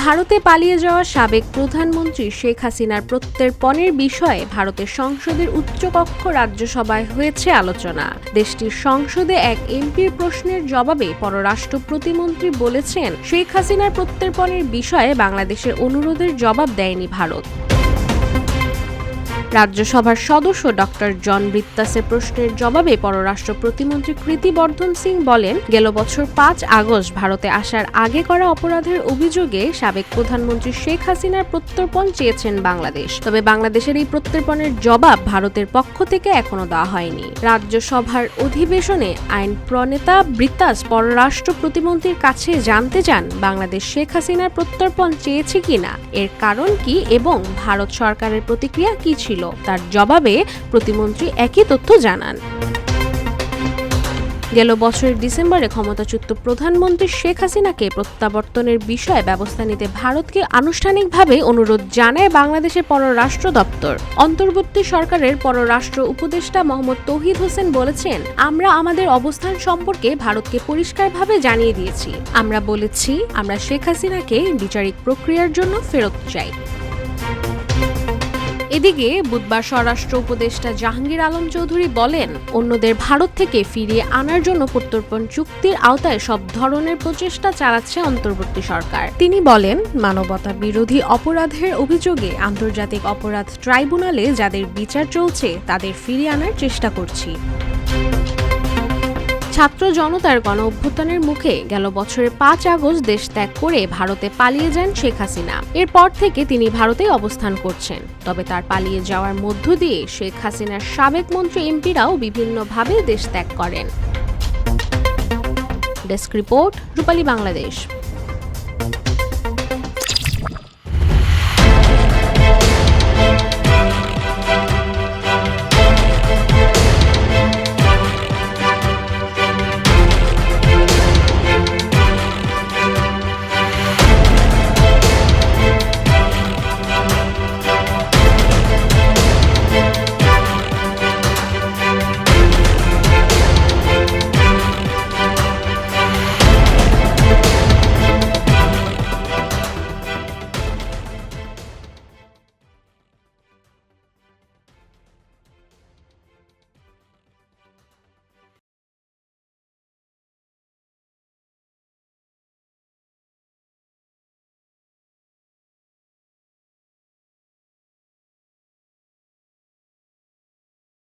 ভারতে পালিয়ে যাওয়া সাবেক প্রধানমন্ত্রী শেখ হাসিনার প্রত্যর্পণের বিষয়ে ভারতের সংসদের উচ্চকক্ষ রাজ্যসভায় হয়েছে আলোচনা। দেশটির সংসদে এক এমপির প্রশ্নের জবাবে পররাষ্ট্র প্রতিমন্ত্রী বলেছেন, শেখ হাসিনার প্রত্যর্পণের বিষয়ে বাংলাদেশের অনুরোধের জবাব দেয়নি ভারত। রাজ্যসভার সদস্য ডক্টর জন ব্রিত্তাসের প্রশ্নের জবাবে পররাষ্ট্র প্রতিমন্ত্রী কৃতি বর্ধন সিং বলেন, গেল বছর ৫ আগস্ট ভারতে আসার আগে করা অপরাধের অভিযোগে সাবেক প্রধানমন্ত্রী শেখ হাসিনার প্রত্যর্পণ চেয়েছেন বাংলাদেশ। তবে বাংলাদেশের এই প্রত্যর্পণের জবাব ভারতের পক্ষ থেকে এখনো দেওয়া হয়নি। রাজ্যসভার অধিবেশনে আইন প্রণেতা ব্রিত্তাস পররাষ্ট্র প্রতিমন্ত্রীর কাছে জানতে চান, বাংলাদেশ শেখ হাসিনার প্রত্যর্পণ চেয়েছে কিনা, এর কারণ কি এবং ভারত সরকারের প্রতিক্রিয়া কি ছিল। তার জবাবে প্রতিমন্ত্রী একই তথ্য জানান। গেল বছরের ডিসেম্বরে ক্ষমতাচ্যুত প্রধানমন্ত্রী শেখ হাসিনাকে প্রত্যাবর্তনের বিষয়ে ব্যবস্থা নিতে ভারতকে আনুষ্ঠানিকভাবে অনুরোধ জানায় বাংলাদেশের পররাষ্ট্র দপ্তর। অন্তর্বর্তী সরকারের পররাষ্ট্র উপদেষ্টা মোহাম্মদ তৌহিদ হোসেন বলেছেন, আমরা আমাদের অবস্থান সম্পর্কে ভারতকে পরিষ্কারভাবে জানিয়ে দিয়েছি। আমরা বলেছি, আমরা শেখ হাসিনাকে বিচারিক প্রক্রিয়ার জন্য ফেরত চাই। এদিকে বুধবার স্বরাষ্ট্র উপদেষ্টা জাহাঙ্গীর আলম চৌধুরী বলেন, অন্যদের ভারত থেকে ফিরিয়ে আনার জন্য প্রত্যর্পণ চুক্তির আওতায় সব ধরনের প্রচেষ্টা চালাচ্ছে অন্তর্বর্তী সরকার। তিনি বলেন, মানবতা বিরোধী অপরাধের অভিযোগে আন্তর্জাতিক অপরাধ ট্রাইব্যুনালে যাদের বিচার চলছে তাদের ফিরিয়ে আনার চেষ্টা করছি। ছাত্র জনতার গণ অভ্যুত্থানের মুখে গেল বছরের ৫ আগস্ট দেশ ত্যাগ করে ভারতে পালিয়ে যান শেখ হাসিনা। এরপর থেকে তিনি ভারতেই অবস্থান করছেন। তবে তার পালিয়ে যাওয়ার মধ্য দিয়ে শেখ হাসিনার সাবেক মন্ত্রী এমপিরাও বিভিন্নভাবে দেশ ত্যাগ করেন। ডেস্ক রিপোর্ট, রূপালী বাংলাদেশ।